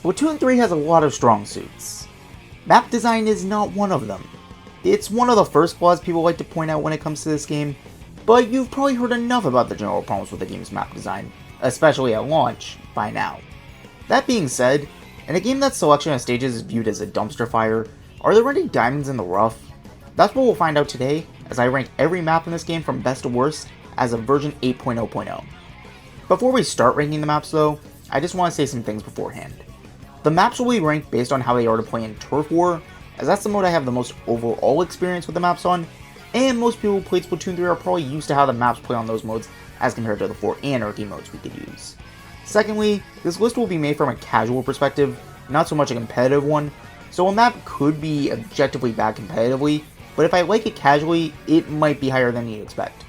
Splatoon 3 has a lot of strong suits. Map design is not one of them. It's one of the first flaws people like to point out when it comes to this game, but you've probably heard enough about the general problems with the game's map design, especially at launch, by now. That being said, in a game that's selection of stages is viewed as a dumpster fire, are there any diamonds in the rough? That's what we'll find out today, as I rank every map in this game from best to worst as of version 8.0.0. Before we start ranking the maps though, I just want to say some things beforehand. The maps will be ranked based on how they are to play in Turf War, as that's the mode I have the most overall experience with the maps on, and most people who played Splatoon 3 are probably used to how the maps play on those modes as compared to the 4 Anarchy modes we could use. Secondly, this list will be made from a casual perspective, not so much a competitive one, so a map could be objectively bad competitively, but if I like it casually, it might be higher than you'd expect.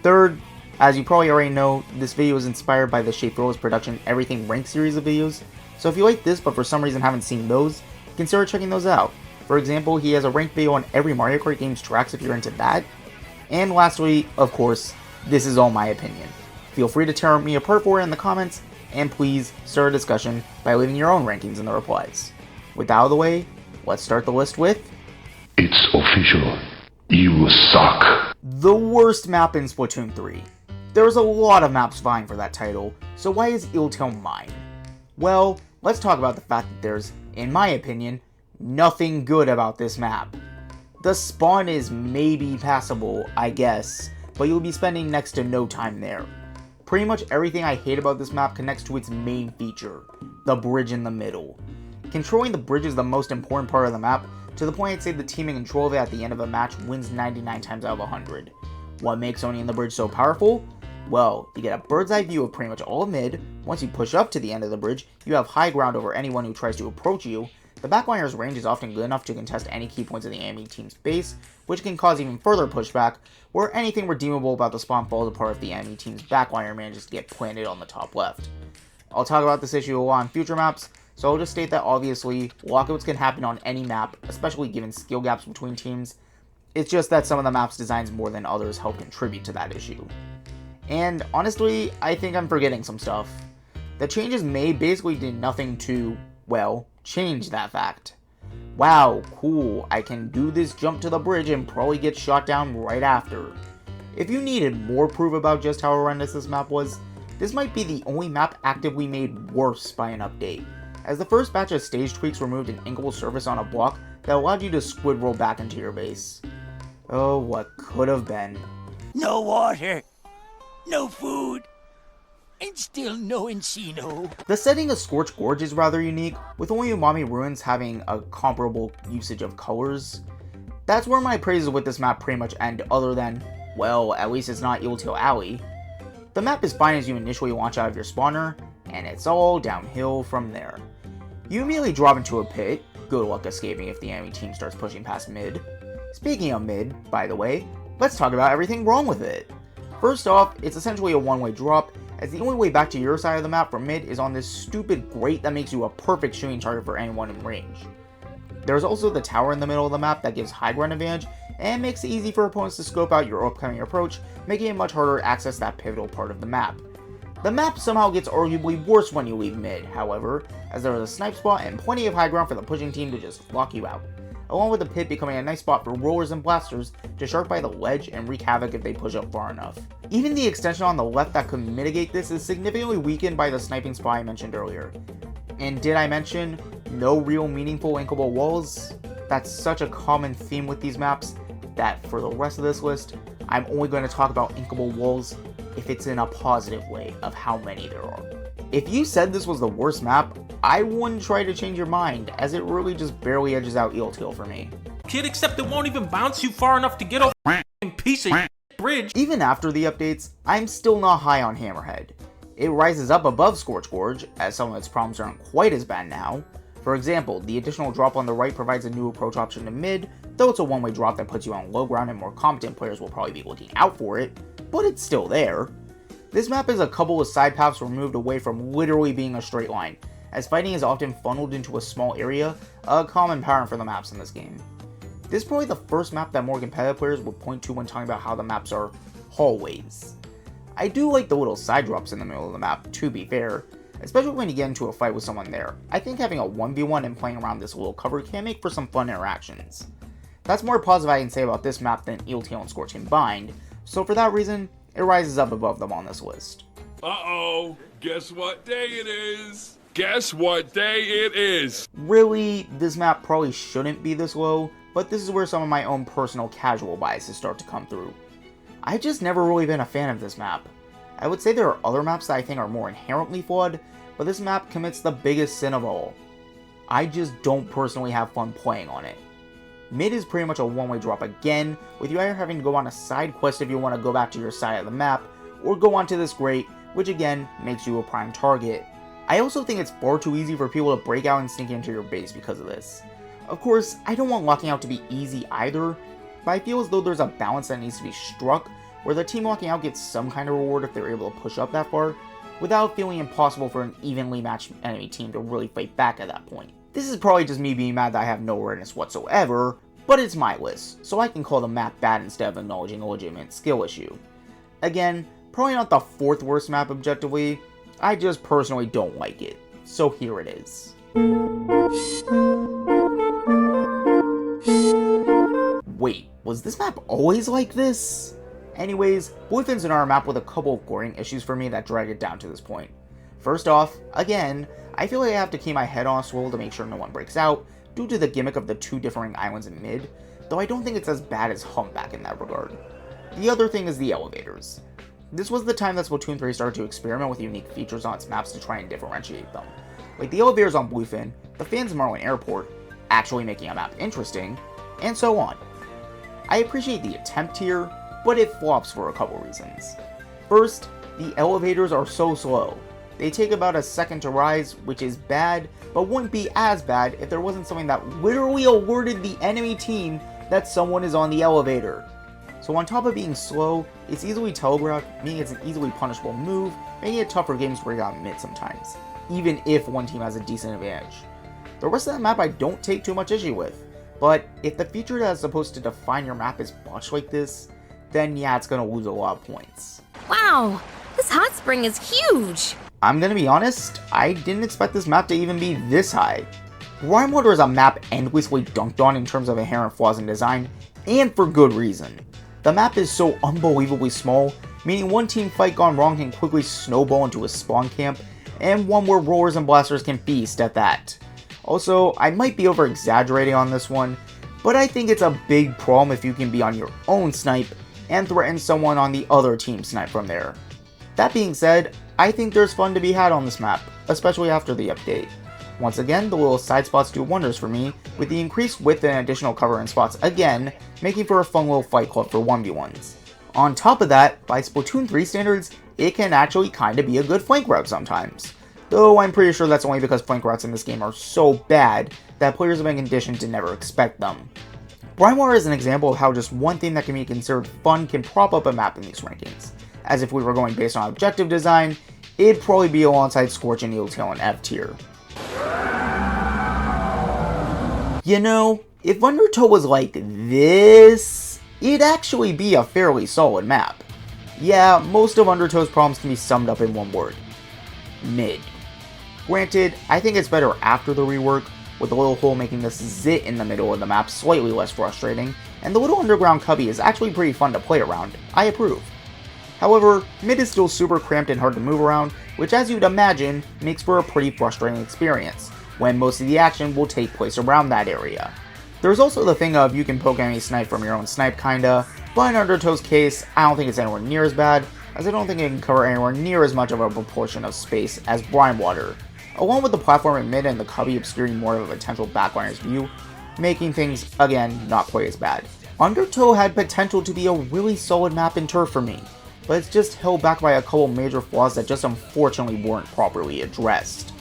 Third, as you probably already know, this video is inspired by the Shapero's production Everything Ranked series of videos, so if you like this but for some reason haven't seen those, consider checking those out. For example, he has a ranked video on every Mario Kart game's tracks if you're into that. And lastly, of course, this is all my opinion. Feel free to tear me apart for it in the comments, and please start a discussion by leaving your own rankings in the replies. With that out of the way, let's start the list with... It's official. You suck. The worst map in Splatoon 3. There's a lot of maps vying for that title, so why is Illtail mine? Well, let's talk about the fact that there's, in my opinion, nothing good about this map. The spawn is maybe passable, I guess, but you'll be spending next to no time there. Pretty much everything I hate about this map connects to its main feature, the bridge in the middle. Controlling the bridge is the most important part of the map, to the point I'd say the team in control of it at the end of a match wins 99 times out of 100. What makes owning the bridge so powerful? Well, you get a bird's eye view of pretty much all of mid. Once you push up to the end of the bridge, you have high ground over anyone who tries to approach you. The backliner's range is often good enough to contest any key points of the enemy team's base, which can cause even further pushback, where anything redeemable about the spawn falls apart if the enemy team's backliner manages to get planted on the top left. I'll talk about this issue a lot on future maps, so I'll just state that obviously, lockouts can happen on any map, especially given skill gaps between teams. It's just that some of the map's designs more than others help contribute to that issue. And honestly, I think I'm forgetting some stuff. The changes made basically did nothing to, well, change that fact. Wow, cool, I can do this jump to the bridge and probably get shot down right after. If you needed more proof about just how horrendous this map was, this might be the only map actively made worse by an update, as the first batch of stage tweaks removed an inkable surface on a block that allowed you to squid roll back into your base. Oh, what could have been. No water, no food, and still no N-Sane. The setting of Scorched Gorge is rather unique, with only Umami Ruins having a comparable usage of colors. That's where my praises with this map pretty much end, other than, well, at least it's not Illtail Alley. The map is fine as you initially launch out of your spawner, and it's all downhill from there. You immediately drop into a pit, good luck escaping if the enemy team starts pushing past mid. Speaking of mid, by the way, let's talk about everything wrong with it. First off, it's essentially a one-way drop, as the only way back to your side of the map from mid is on this stupid grate that makes you a perfect shooting target for anyone in range. There's also the tower in the middle of the map that gives high ground advantage, and makes it easy for opponents to scope out your upcoming approach, making it much harder to access that pivotal part of the map. The map somehow gets arguably worse when you leave mid, however, as there is a snipe spot and plenty of high ground for the pushing team to just lock you out, along with the pit becoming a nice spot for rollers and blasters to shark by the ledge and wreak havoc if they push up far enough. Even the extension on the left that could mitigate this is significantly weakened by the sniping spot I mentioned earlier. And did I mention no real meaningful linkable walls? That's such a common theme with these maps that for the rest of this list, I'm only going to talk about inkable walls if it's in a positive way of how many there are. If you said this was the worst map, I wouldn't try to change your mind, as it really just barely edges out Illtail for me. Kid, except it won't even bounce you far enough to get over a piece of bridge. Even after the updates, I'm still not high on Hammerhead. It rises up above Scorched Gorge, as some of its problems aren't quite as bad now. For example, the additional drop on the right provides a new approach option to mid, though it's a one-way drop that puts you on low ground and more competent players will probably be looking out for it, but it's still there. This map is a couple of side paths removed away from literally being a straight line, as fighting is often funneled into a small area, a common pattern for the maps in this game. This is probably the first map that more competitive players would point to when talking about how the maps are hallways. I do like the little side drops in the middle of the map, to be fair, especially when you get into a fight with someone there. I think having a 1v1 and playing around this little cover can make for some fun interactions. That's more positive I can say about this map than Eeltail and Scorch combined, so for that reason, it rises up above them on this list. Uh-oh, guess what day it is? Guess what day it is? Really, this map probably shouldn't be this low, but this is where some of my own personal casual biases start to come through. I've just never really been a fan of this map. I would say there are other maps that I think are more inherently flawed, but this map commits the biggest sin of all. I just don't personally have fun playing on it. Mid is pretty much a one-way drop again, with you either having to go on a side quest if you want to go back to your side of the map, or go onto this grate, which again makes you a prime target. I also think it's far too easy for people to break out and sneak into your base because of this. Of course, I don't want locking out to be easy either, but I feel as though there's a balance that needs to be struck, where the team locking out gets some kind of reward if they're able to push up that far, without feeling impossible for an evenly matched enemy team to really fight back at that point. This is probably just me being mad that I have no awareness whatsoever, but it's my list, so I can call the map bad instead of acknowledging a legitimate skill issue. Again, probably not the 4th worst map objectively, I just personally don't like it, so here it is. Wait, was this map always like this? Anyways, Bluefin's another map with a couple of glaring issues for me that drag it down to this point. First off, again, I feel like I have to keep my head on a swivel to make sure no one breaks out, due to the gimmick of the 2 differing islands in mid, though I don't think it's as bad as Humpback in that regard. The other thing is the elevators. This was the time that Splatoon 3 started to experiment with unique features on its maps to try and differentiate them. Like the elevators on Bluefin, the fans of Marlin Airport, actually making a map interesting, and so on. I appreciate the attempt here, but it flops for a couple reasons. First, the elevators are so slow. They take about a second to rise, which is bad, but wouldn't be as bad if there wasn't something that literally alerted the enemy team that someone is on the elevator. So on top of being slow, it's easily telegraphed, meaning it's an easily punishable move, making it tough for games to break out in mid sometimes, even if one team has a decent advantage. The rest of the map I don't take too much issue with, but if the feature that is supposed to define your map is botched like this, then yeah, it's gonna lose a lot of points. Wow, this hot spring is huge! I'm gonna be honest, I didn't expect this map to even be this high. Rhyme Water is a map endlessly dunked on in terms of inherent flaws in design, and for good reason. The map is so unbelievably small, meaning one team fight gone wrong can quickly snowball into a spawn camp, and one where rollers and blasters can feast at that. Also, I might be over exaggerating on this one, but I think it's a big problem if you can be on your own snipe and threaten someone on the other team's snipe from there. That being said, I think there's fun to be had on this map, especially after the update. Once again, the little side spots do wonders for me, with the increased width and additional cover in spots again, making for a fun little fight club for 1v1s. On top of that, by Splatoon 3 standards, it can actually kinda be a good flank route sometimes. Though I'm pretty sure that's only because flank routes in this game are so bad that players have been conditioned to never expect them. Brightwater is an example of how just one thing that can be considered fun can prop up a map in these rankings, as if we were going based on objective design, it'd probably be alongside Scorch and Eeltail in F tier. You know, if Undertow was like this, it'd actually be a fairly solid map. Yeah, most of Undertow's problems can be summed up in one word: mid. Granted, I think it's better after the rework, with the little hole making this zit in the middle of the map slightly less frustrating, and the little underground cubby is actually pretty fun to play around. I approve. However, mid is still super cramped and hard to move around, which as you'd imagine, makes for a pretty frustrating experience, when most of the action will take place around that area. There's also the thing of you can poke enemy snipe from your own snipe kinda, but in Undertow's case, I don't think it's anywhere near as bad, as I don't think it can cover anywhere near as much of a proportion of space as Brinewater, along with the platform in mid and the cubby obscuring more of a potential backliner's view, making things, again, not quite as bad. Undertow had potential to be a really solid map in turf for me, but it's just held back by a couple major flaws that just unfortunately weren't properly addressed.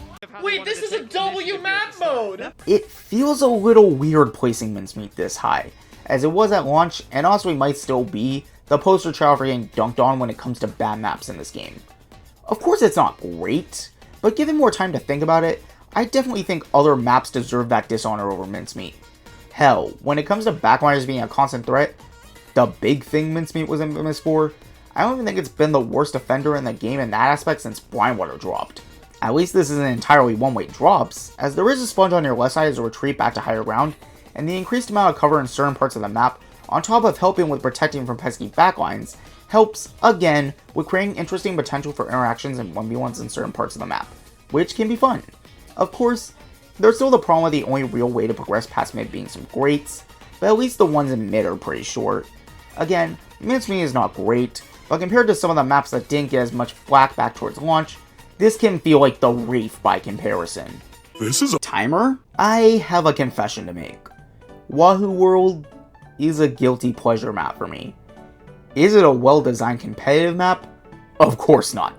Wait, this is a W map mode! It feels a little weird placing Mincemeat this high, as it was at launch, and honestly might still be, the poster child for getting dunked on when it comes to bad maps in this game. Of course it's not great, but given more time to think about it, I definitely think other maps deserve that dishonor over Mincemeat. Hell, when it comes to backliners being a constant threat, the big thing Mincemeat was infamous for, I don't even think it's been the worst offender in the game in that aspect since Brinewater dropped. At least this isn't entirely one-way drops, as there is a sponge on your left side as a retreat back to higher ground, and the increased amount of cover in certain parts of the map, on top of helping with protecting from pesky backlines, helps, again, with creating interesting potential for interactions and 1v1s in certain parts of the map, which can be fun. Of course, there's still the problem with the only real way to progress past mid being some greats, but at least the ones in mid are pretty short. Again, mid-swing is not great, but compared to some of the maps that didn't get as much flack back towards launch, this can feel like the Reef by comparison. This is a Timer? I have a confession to make. Wahoo World is a guilty pleasure map for me. Is it a well-designed competitive map? Of course not.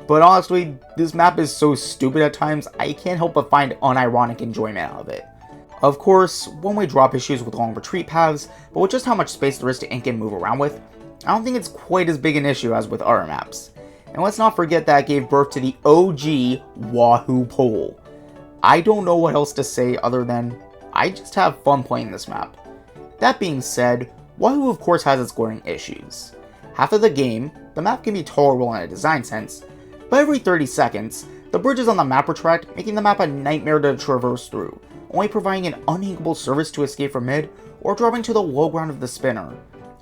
But honestly, this map is so stupid at times, I can't help but find unironic enjoyment out of it. Of course, one-way drop issues with long retreat paths, but with just how much space there is to ink and move around with, I don't think it's quite as big an issue as with other maps. And let's not forget that it gave birth to the OG Wahoo Pole. I don't know what else to say other than, I just have fun playing this map. That being said, Wahoo of course has its glaring issues. Half of the game, the map can be tolerable in a design sense, but every 30 seconds, the bridges on the map retract, making the map a nightmare to traverse through, only providing an uninkable surface to escape from mid, or dropping to the low ground of the spinner.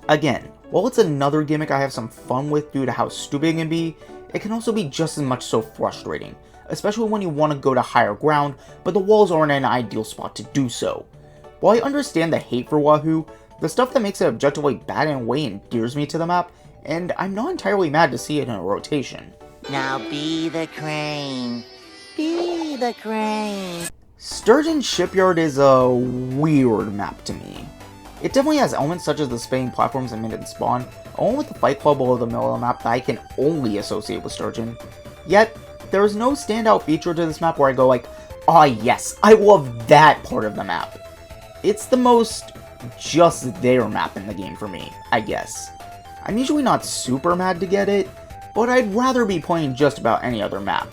Again, while it's another gimmick I have some fun with due to how stupid it can be, it can also be just as much so frustrating, especially when you want to go to higher ground, but the walls aren't an ideal spot to do so. While I understand the hate for Wahoo, the stuff that makes it objectively bad in a way endears me to the map, and I'm not entirely mad to see it in a rotation. Now be the crane. Be the crane. Sturgeon Shipyard is a weird map to me. It definitely has elements such as the spinning platforms and mid and spawn, along with the fight club below the middle of the map that I can only associate with Sturgeon. Yet, there is no standout feature to this map where I go like, ah yes, I love that part of the map. It's the most just there map in the game for me, I guess. I'm usually not super mad to get it, but I'd rather be playing just about any other map.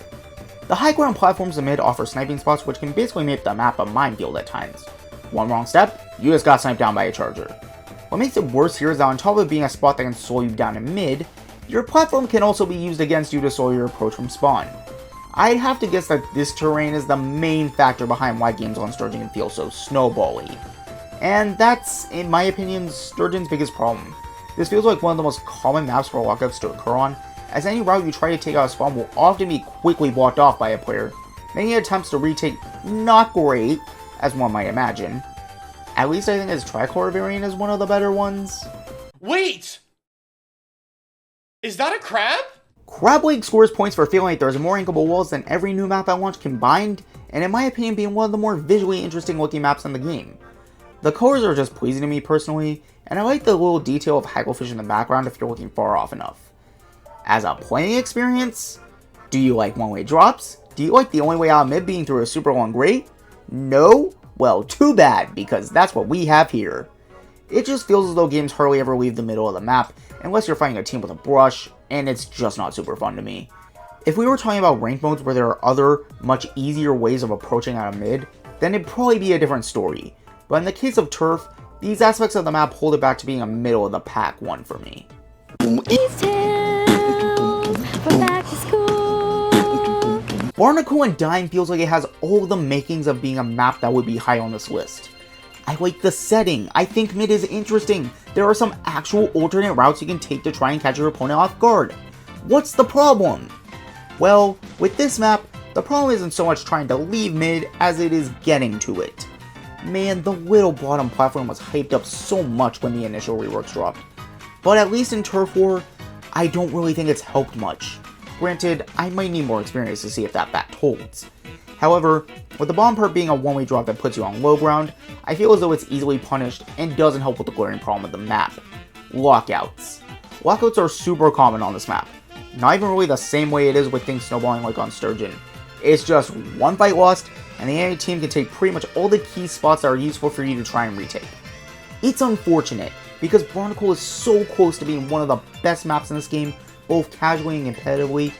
The high ground platforms in mid offer sniping spots which can basically make the map a minefield at times. One wrong step, you just got sniped down by a charger. What makes it worse here is that on top of being a spot that can slow you down in mid, your platform can also be used against you to slow your approach from spawn. I'd have to guess that this terrain is the main factor behind why games on Sturgeon can feel so snowbally. And that's, in my opinion, Sturgeon's biggest problem. This feels like one of the most common maps for lockouts to occur on, as any route you try to take out of spawn will often be quickly blocked off by a player, making attempts to retake not great, as one might imagine. At least I think his tricolor variant is one of the better ones. Wait! Is that a crab? Crab League scores points for feeling like there's more inkable walls than every new map at launch combined, and in my opinion being one of the more visually interesting looking maps in the game. The colors are just pleasing to me personally, and I like the little detail of hagglefish in the background if you're looking far off enough. As a playing experience, do you like one-way drops? Do you like the only way out of mid being through a super long grate? No? Well, too bad, because that's what we have here. It just feels as though games hardly ever leave the middle of the map, unless you're fighting a team with a brush, and it's just not super fun to me. If we were talking about ranked modes where there are other, much easier ways of approaching out of mid, then it'd probably be a different story. But in the case of Turf, these aspects of the map hold it back to being a middle of the pack one for me. These tales for back to school. Barnacle Undying feels like it has all the makings of being a map that would be high on this list. I like the setting, I think mid is interesting, there are some actual alternate routes you can take to try and catch your opponent off guard. What's the problem? Well, with this map, the problem isn't so much trying to leave mid as it is getting to it. Man, the little bottom platform was hyped up so much when the initial reworks dropped. But at least in Turf War, I don't really think it's helped much. Granted, I might need more experience to see if that fact holds. However, with the bottom part being a one-way drop that puts you on low ground, I feel as though it's easily punished and doesn't help with the glaring problem of the map. Lockouts. Lockouts are super common on this map. Not even really the same way it is with things snowballing like on Sturgeon. It's just one fight lost, and the enemy team can take pretty much all the key spots that are useful for you to try and retake. It's unfortunate, because Barnacle is so close to being one of the best maps in this game, both casually and competitively,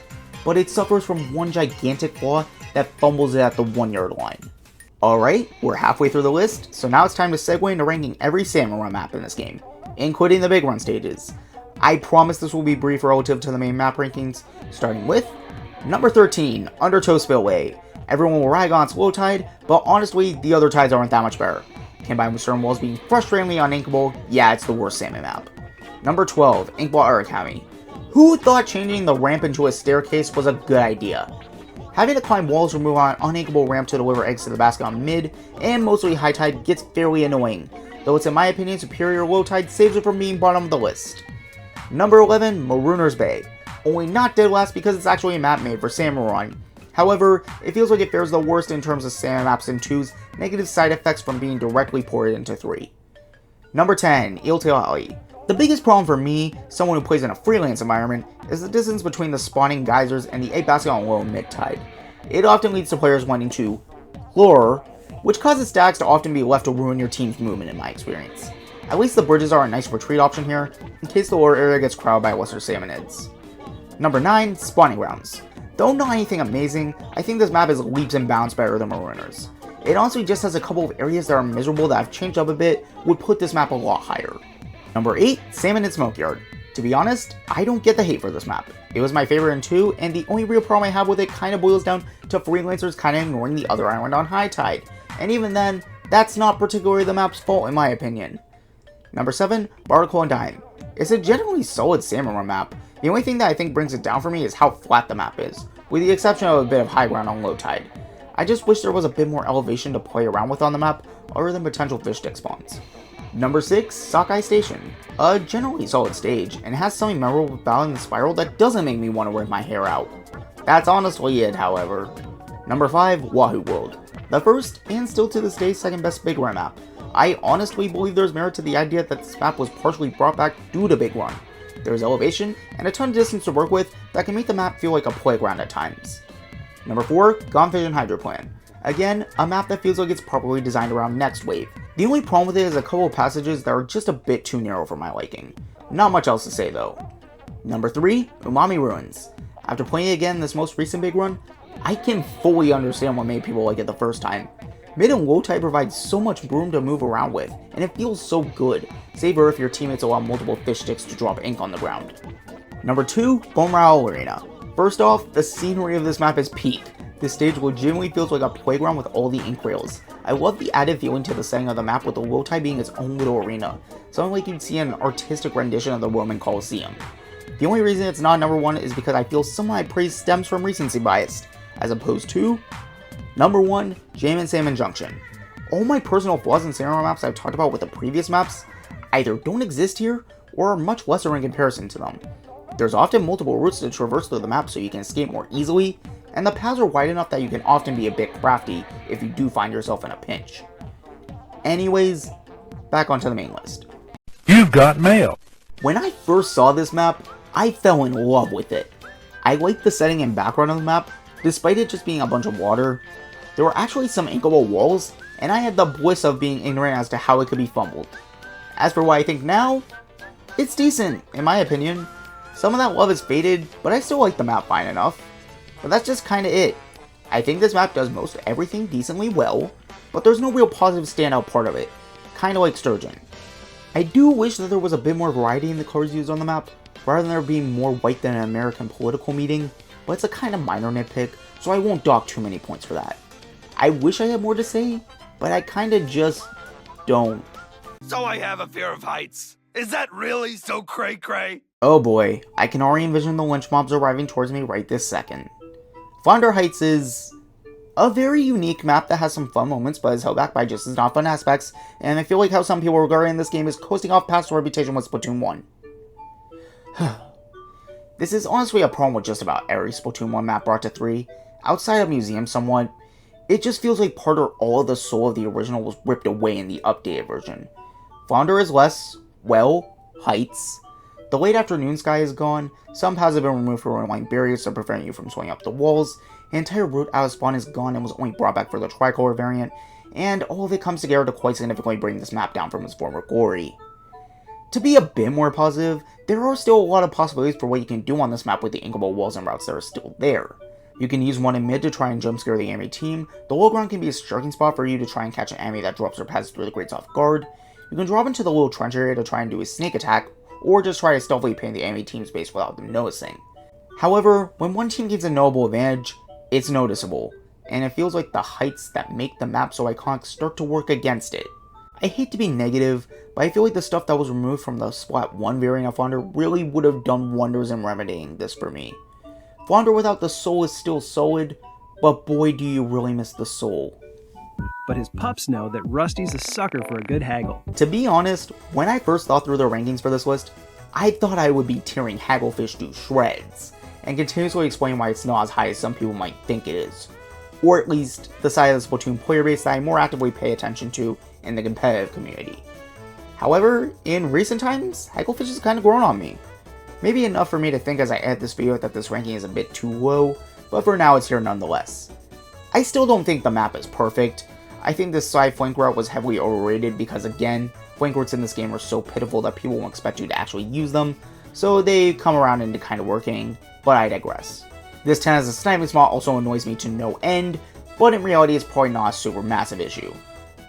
but it suffers from one gigantic flaw that fumbles it at the 1 yard line. Alright, we're halfway through the list, so now it's time to segue into ranking every Salmon Run map in this game, including the big run stages. I promise this will be brief relative to the main map rankings, starting with Number 13, Undertow Spillway. Everyone will rag on its low tide, but honestly, the other tides aren't that much better. Combined with certain walls being frustratingly uninkable, yeah, it's the worst salmon map. Number 12, Inkball Air Academy. Who thought changing the ramp into a staircase was a good idea? Having to climb walls or move on an uninkable ramp to deliver eggs to the basket on mid, and mostly high tide gets fairly annoying, though it's in my opinion superior low tide saves it from being bottom of the list. Number 11, Marooner's Bay. Only not dead last because it's actually a map made for Salmon Run. However, it feels like it fares the worst in terms of salmon maps in 2's negative side effects from being directly ported into 3. Number 10, Eeltail Alley. The biggest problem for me, someone who plays in a freelance environment, is the distance between the spawning geysers and the egg basket on low and mid tide. It often leads to players wanting to lure, which causes stacks to often be left to ruin your team's movement in my experience. At least the bridges are a nice retreat option here, in case the lure area gets crowded by lesser salmonids. Number 9, Spawning Grounds. Though not anything amazing, I think this map is leaps and bounds better than Marooner's. It honestly just has a couple of areas that are miserable that I've changed up a bit, would put this map a lot higher. Number 8, Salmon and Smokeyard. To be honest, I don't get the hate for this map. It was my favorite in 2, and the only real problem I have with it kinda boils down to freelancers kinda ignoring the other island on high tide. And even then, that's not particularly the map's fault in my opinion. Number 7, Barnacle and Dime. It's a generally solid Salmon Run map. The only thing that I think brings it down for me is how flat the map is, with the exception of a bit of high ground on low tide. I just wish there was a bit more elevation to play around with on the map, other than potential fish stick spawns. Number 6, Sockeye Station. A generally solid stage, and has something memorable with battling the spiral that doesn't make me want to rip my hair out. That's honestly it, however. Number 5, Wahoo World. The first, and still to this day, second best Big Run map. I honestly believe there's merit to the idea that this map was partially brought back due to Big Run. There's elevation, and a ton of distance to work with that can make the map feel like a playground at times. Number 4, Gonfish and Hydroplan. Again, a map that feels like it's properly designed around Next Wave. The only problem with it is a couple of passages that are just a bit too narrow for my liking. Not much else to say though. Number 3, Umami Ruins. After playing it again this most recent Big Run, I can fully understand what made people like it the first time. Mid and low tide provides so much room to move around with, and it feels so good, save for if your teammates allow multiple fish sticks to drop ink on the ground. Number 2, Bone Rattle Arena. First off, the scenery of this map is peak. This stage legitimately feels like a playground with all the ink rails. I love the added feeling to the setting of the map with the low tide being its own little arena, something like you'd see in an artistic rendition of the Roman Colosseum. The only reason it's not number 1 is because I feel some of my praise stems from recency bias, as opposed to number 1, Jam and Salmon Junction. All my personal flaws in Salmon Run maps I've talked about with the previous maps either don't exist here or are much lesser in comparison to them. There's often multiple routes to traverse through the map so you can escape more easily, and the paths are wide enough that you can often be a bit crafty if you do find yourself in a pinch. Anyways, back onto the main list. You've got mail. When I first saw this map, I fell in love with it. I liked the setting and background of the map, despite it just being a bunch of water. There were actually some inkable walls, and I had the bliss of being ignorant as to how it could be fumbled. As for what I think now, it's decent, in my opinion. Some of that love is faded, but I still like the map fine enough. But that's just kinda it. I think this map does most everything decently well, but there's no real positive standout part of it, kinda like Sturgeon. I do wish that there was a bit more variety in the colors used on the map, rather than there being more white than an American political meeting, but it's a kinda minor nitpick, so I won't dock too many points for that. I wish I had more to say, but I kinda just don't. So I have a fear of heights. Is that really so cray-cray? Oh boy, I can already envision the lynch mobs arriving towards me right this second. Flounder Heights is a very unique map that has some fun moments, but is held back by just as not fun aspects, and I feel like how some people regarding this game is coasting off past the reputation with Splatoon 1. This is honestly a problem with just about every Splatoon 1 map brought to 3. Outside of Museum somewhat, it just feels like part or all of the soul of the original was ripped away in the updated version. Flounder is less, well, heights. The late afternoon sky is gone, some paths have been removed for online barriers to prevent you from swinging up the walls, the entire route out of spawn is gone and was only brought back for the tricolor variant, and all of it comes together to quite significantly bring this map down from its former glory. To be a bit more positive, there are still a lot of possibilities for what you can do on this map with the inkable walls and routes that are still there. You can use one in mid to try and jump scare the enemy team, the low ground can be a striking spot for you to try and catch an enemy that drops or passes through the grates off guard, you can drop into the little trench area to try and do a sneak attack, or just try to stealthily paint the enemy team's base without them noticing. However, when one team gains a notable advantage, it's noticeable, and it feels like the heights that make the map so iconic start to work against it. I hate to be negative, but I feel like the stuff that was removed from the Splat 1 variant of Flounder really would have done wonders in remedying this for me. Flounder without the soul is still solid, but boy do you really miss the soul. But his pups know that Rusty's a sucker for a good haggle. To be honest, when I first thought through the rankings for this list, I thought I would be tearing Hagglefish to shreds, and continuously explain why it's not as high as some people might think it is. Or at least, the side of the Splatoon player base that I more actively pay attention to in the competitive community. However, in recent times, Hagglefish has kind of grown on me. Maybe enough for me to think as I edit this video that this ranking is a bit too low, but for now it's here nonetheless. I still don't think the map is perfect. I think this side flank route was heavily overrated because again, flank routes in this game are so pitiful that people won't expect you to actually use them, so they come around into kind of working, but I digress. This 10 as a sniping spot also annoys me to no end, but in reality it's probably not a super massive issue.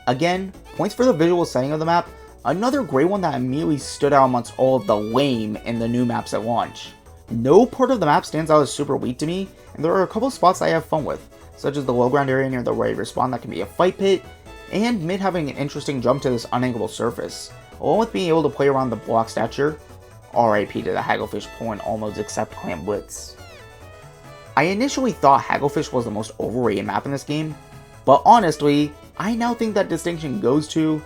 Again, points for the visual setting of the map, another great one that immediately stood out amongst all of the lame in the new maps at launch. No part of the map stands out as super weak to me, and there are a couple spots that I have fun with, such as the low ground area near the right respawn that can be a fight pit, and mid having an interesting jump to this unangled surface, along with being able to play around the block stature. RIP to the Hagglefish pulling all modes except Clam Blitz. I initially thought Hagglefish was the most overrated map in this game, but honestly, I now think that distinction goes to...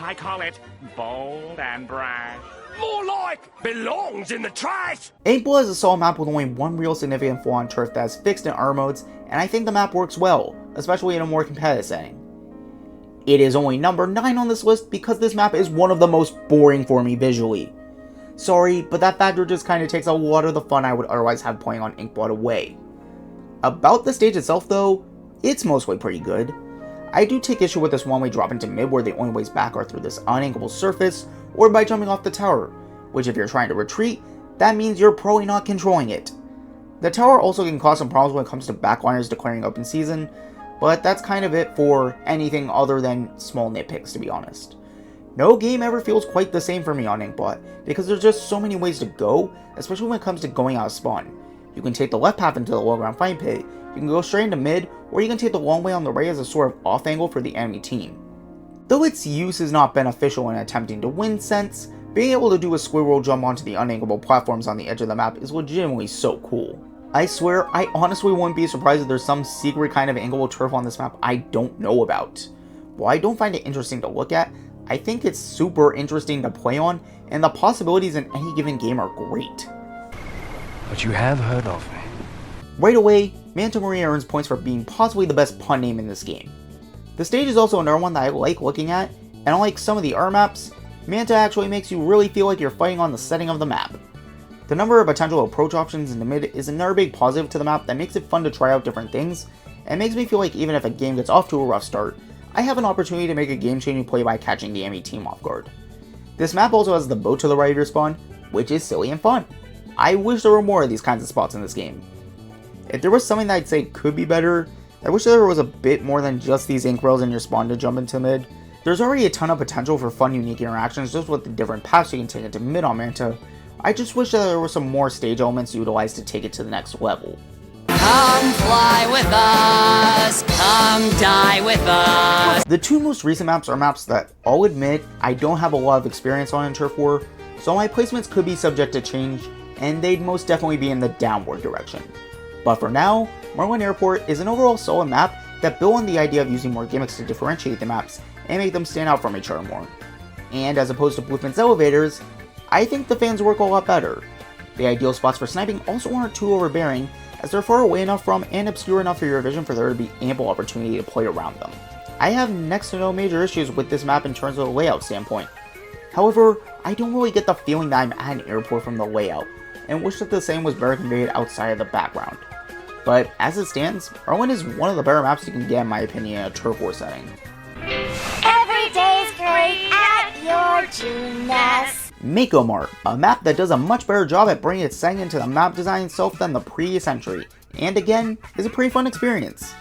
I call it bold and brash. More like belongs in the trash. 8 Ball is a solid map with only one real significant flaw on turf that is fixed in armor modes, and I think the map works well, especially in a more competitive setting. It is only number 9 on this list because this map is one of the most boring for me visually. Sorry, but that factor just kind of takes a lot of the fun I would otherwise have playing on Inkblot away. About the stage itself though, it's mostly pretty good. I do take issue with this one-way drop into mid where the only ways back are through this unanglable surface or by jumping off the tower, which if you're trying to retreat, that means you're probably not controlling it. The tower also can cause some problems when it comes to backliners declaring open season, but that's kind of it for anything other than small nitpicks to be honest. No game ever feels quite the same for me on Inkblot, because there's just so many ways to go, especially when it comes to going out of spawn. You can take the left path into the low ground fight pit, you can go straight into mid, or you can take the long way on the right as a sort of off angle for the enemy team. Though its use is not beneficial in attempting to win sense, being able to do a squirrel jump onto the unanglable platforms on the edge of the map is legitimately so cool. I swear, I honestly wouldn't be surprised if there's some secret kind of anglable turf on this map I don't know about. While I don't find it interesting to look at, I think it's super interesting to play on, and the possibilities in any given game are great. But you have heard of me. Right away, Manta Maria earns points for being possibly the best pun name in this game. The stage is also another one that I like looking at, and unlike some of the other maps, Manta actually makes you really feel like you're fighting on the setting of the map. The number of potential approach options in the mid is another big positive to the map that makes it fun to try out different things, and makes me feel like even if a game gets off to a rough start, I have an opportunity to make a game-changing play by catching the enemy team off guard. This map also has the boat to the right of your spawn, which is silly and fun. I wish there were more of these kinds of spots in this game. If there was something that I'd say could be better, I wish there was a bit more than just these ink rails in your spawn to jump into mid. There's already a ton of potential for fun, unique interactions just with the different paths you can take into mid on Manta. I just wish that there were some more stage elements utilized to take it to the next level. Come fly with us, come die with us. The two most recent maps are maps that, I'll admit, I don't have a lot of experience on in Turf War, so my placements could be subject to change, and they'd most definitely be in the downward direction. But for now, Merlin Airport is an overall solid map that built on the idea of using more gimmicks to differentiate the maps and make them stand out from each other more. And as opposed to Bluefint's elevators, I think the fans work a lot better. The ideal spots for sniping also aren't too overbearing, as they're far away enough from and obscure enough for your vision for there to be ample opportunity to play around them. I have next to no major issues with this map in terms of a layout standpoint. However, I don't really get the feeling that I'm at an airport from the layout, and wish that the same was better conveyed outside of the background. But as it stands, Merlin is one of the better maps you can get in my opinion in a Turf War setting. Every day's great at your gymnast. Mako Mart, a map that does a much better job at bringing its setting into the map design itself than the previous entry, and again, is a pretty fun experience.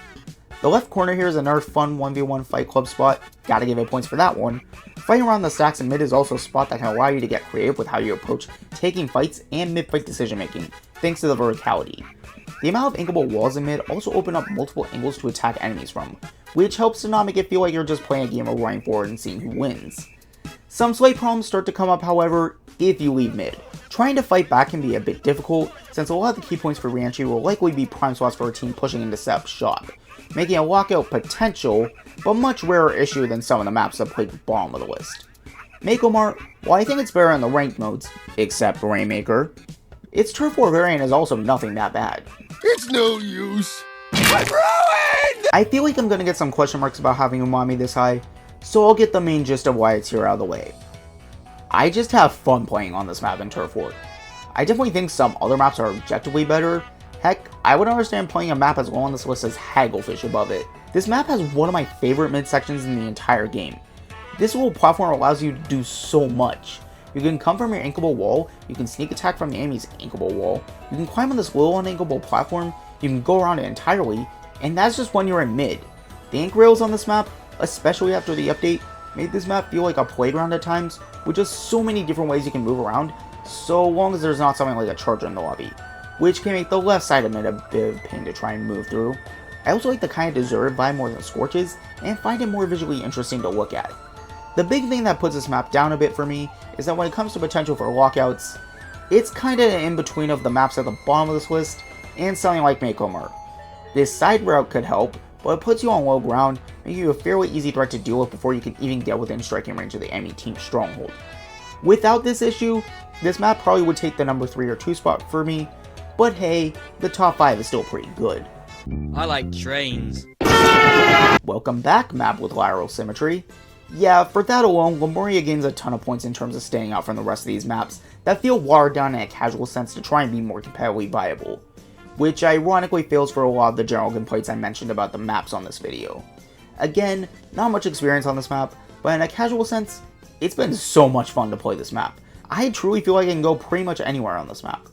The left corner here is another fun 1v1 fight club spot, gotta give it points for that one. Fighting around the stacks in mid is also a spot that can allow you to get creative with how you approach taking fights and mid-fight decision making, thanks to the verticality. The amount of inkable walls in mid also open up multiple angles to attack enemies from, which helps to not make it feel like you're just playing a game of running forward and seeing who wins. Some slight problems start to come up, however, if you leave mid. Trying to fight back can be a bit difficult, since a lot of the key points for re-entry will likely be prime spots for a team pushing in to set up shop, making a lockout potential, but much rarer issue than some of the maps that play the bottom of the list. Mako Mart, while I think it's better in the ranked modes, except Rainmaker, its Turf War variant is also nothing that bad. It's no use. I'm ruined! I feel like I'm gonna get some question marks about having Umami this high, so I'll get the main gist of why it's here out of the way. I just have fun playing on this map in Turf War. I definitely think some other maps are objectively better. Heck, I would understand playing a map as low on this list as Hagglefish above it. This map has one of my favorite mid-sections in the entire game. This little platform allows you to do so much. You can come from your inkable wall, you can sneak attack from the enemy's inkable wall, you can climb on this little uninkable platform, you can go around it entirely, and that's just when you're in mid. The ink rails on this map, especially after the update, made this map feel like a playground at times, with just so many different ways you can move around, so long as there's not something like a charger in the lobby, which can make the left side of mid a bit of a pain to try and move through. I also like the kind of deserted vibe more than Scorches, and find it more visually interesting to look at. The big thing that puts this map down a bit for me is that when it comes to potential for lockouts, it's kinda in between of the maps at the bottom of this list and something like Mako Mart. This side route could help, but it puts you on low ground, making you a fairly easy threat to deal with before you can even get within striking range of the enemy team's stronghold. Without this issue, this map probably would take the number 3 or 2 spot for me, but hey, the top 5 is still pretty good. I like trains. Welcome back, map with lateral symmetry. Yeah, for that alone, Lemuria gains a ton of points in terms of standing out from the rest of these maps that feel watered down in a casual sense to try and be more competitively viable, which ironically fails for a lot of the general complaints I mentioned about the maps on this video. Again, not much experience on this map, but in a casual sense, it's been so much fun to play this map. I truly feel like I can go pretty much anywhere on this map.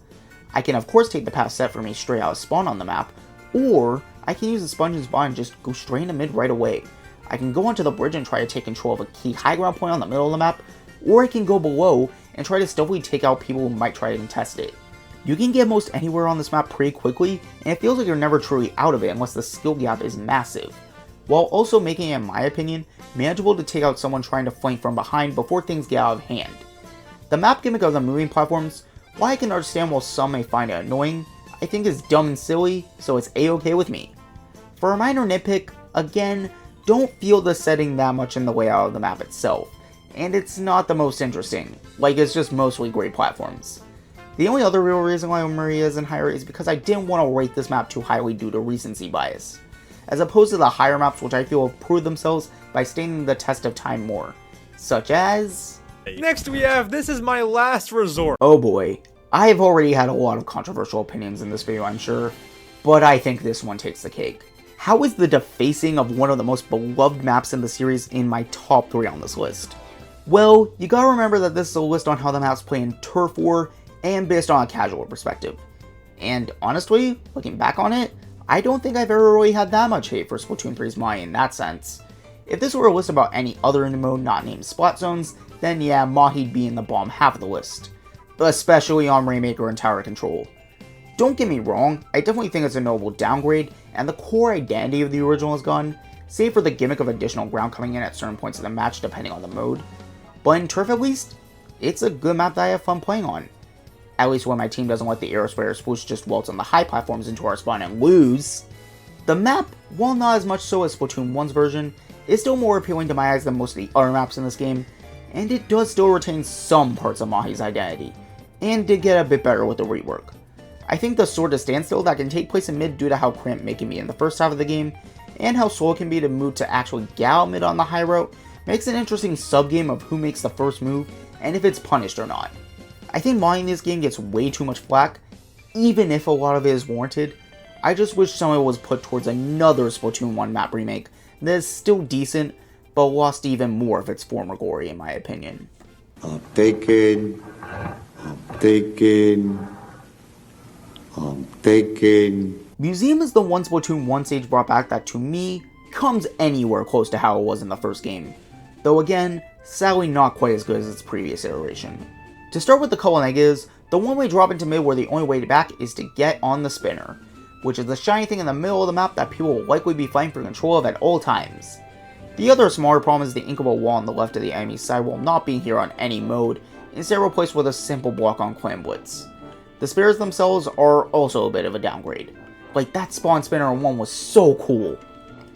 I can of course take the path set for me straight out of spawn on the map, or I can use the sponge and spawn and just go straight into mid right away. I can go onto the bridge and try to take control of a key high ground point on the middle of the map, or I can go below and try to stealthily take out people who might try to contest it. You can get most anywhere on this map pretty quickly, and it feels like you're never truly out of it unless the skill gap is massive, while also making it, in my opinion, manageable to take out someone trying to flank from behind before things get out of hand. The map gimmick of the moving platforms, while I can understand while some may find it annoying, I think is dumb and silly, so it's a-okay with me. For a minor nitpick, again, don't feel the setting that much in the layout of the map itself, and it's not the most interesting, like it's just mostly great platforms. The only other real reason why Maria isn't higher is because I didn't want to rate this map too highly due to recency bias, as opposed to the higher maps which I feel have proved themselves by standing the test of time more, such as... Next we have This Is My Last Resort. Oh boy, I have already had a lot of controversial opinions in this video, I'm sure, but I think this one takes the cake. How is the defacing of one of the most beloved maps in the series in my top 3 on this list? Well, you gotta remember that this is a list on how the maps play in Turf War, and based on a casual perspective. And honestly, looking back on it, I don't think I've ever really had that much hate for Splatoon 3's Mahi in that sense. If this were a list about any other indie mode not named Splat Zones, then yeah, Mahi'd be in the bottom half of the list, especially on Rainmaker and Tower Control. Don't get me wrong, I definitely think it's a notable downgrade, and the core identity of the original is gone, save for the gimmick of additional ground coming in at certain points of the match depending on the mode. But in Turf at least, it's a good map that I have fun playing on. At least when my team doesn't let the Aerosphere swoosh just waltz on the high platforms into our spawn and lose. The map, while not as much so as Splatoon 1's version, is still more appealing to my eyes than most of the other maps in this game, and it does still retain some parts of Mahi's identity, and did get a bit better with the rework. I think the sort of standstill that can take place in mid due to how cramped mid can be in the first half of the game, and how slow it can be to move to actually get out mid on the high route, makes an interesting sub-game of who makes the first move, and if it's punished or not. I think Mahi in this game gets way too much flack, even if a lot of it is warranted. I just wish some of it was put towards another Splatoon 1 map remake that is still decent, but lost even more of its former glory in my opinion. I'm thinking. Museum is the one Splatoon 1 stage brought back that to me comes anywhere close to how it was in the first game, though again, sadly not quite as good as its previous iteration. To start with the couple negatives, The one-way drop into mid where the only way back is to get on the spinner, which is the shiny thing in the middle of the map that people will likely be fighting for control of at all times. The other smaller problem is the inkable wall on the left of the enemy side will not be here on any mode, instead replaced with a simple block on Clan Blitz. The spears themselves are also a bit of a downgrade. Like, that spawn spinner in 1 was so cool.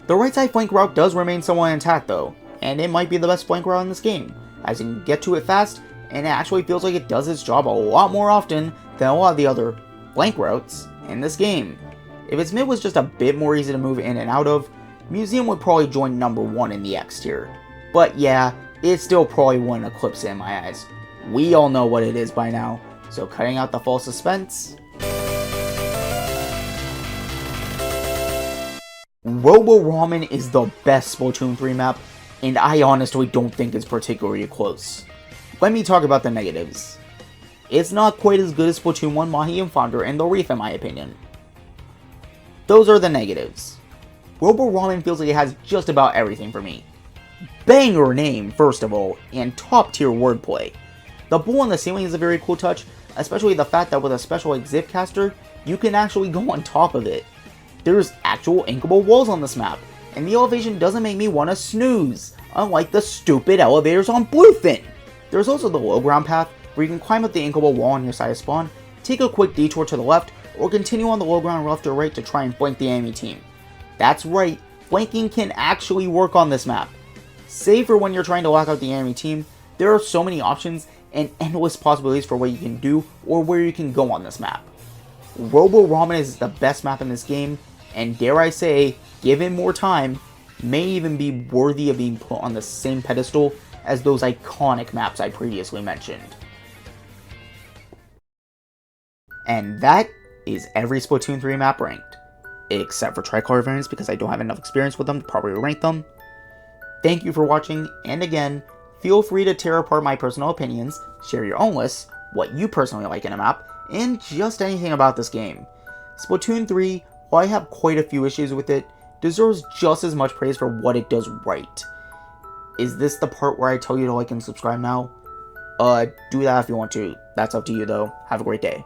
The right side flank route does remain somewhat intact though, and it might be the best flank route in this game, as you can get to it fast, and it actually feels like it does its job a lot more often than a lot of the other flank routes in this game. If its mid was just a bit more easy to move in and out of, Museum would probably join number 1 in the X tier. But yeah, it still probably wouldn't eclipse it in my eyes. We all know what it is by now, so cutting out the false suspense. Robo Ramen is the best Splatoon 3 map, and I honestly don't think it's particularly close. Let me talk about the negatives. It's not quite as good as Splatoon 1 Mahi and Founder and the Reef in my opinion. Those are the negatives. Robo Ramen feels like it has just about everything for me. Banger name, first of all, and top tier wordplay. The bull on the ceiling is a very cool touch, especially the fact that with a special like Zipcaster, you can actually go on top of it. There's actual inkable walls on this map, and the elevation doesn't make me want to snooze, unlike the stupid elevators on Bluefin. There's also the low ground path, where you can climb up the inkable wall on your side of spawn, take a quick detour to the left, or continue on the low ground left or right to try and flank the enemy team. That's right, flanking can actually work on this map. Save for when you're trying to lock out the enemy team, there are so many options and endless possibilities for what you can do or where you can go on this map. Robo Ramen is the best map in this game, and dare I say, given more time, may even be worthy of being put on the same pedestal as those iconic maps I previously mentioned. And that is every Splatoon 3 map ranked, except for Tricolor variants because I don't have enough experience with them to properly rank them. Thank you for watching, and again, feel free to tear apart my personal opinions, share your own lists, what you personally like in a map, and just anything about this game. Splatoon 3, while I have quite a few issues with it, deserves just as much praise for what it does right. Is this the part where I tell you to like and subscribe now? Do that if you want to. That's up to you though. Have a great day.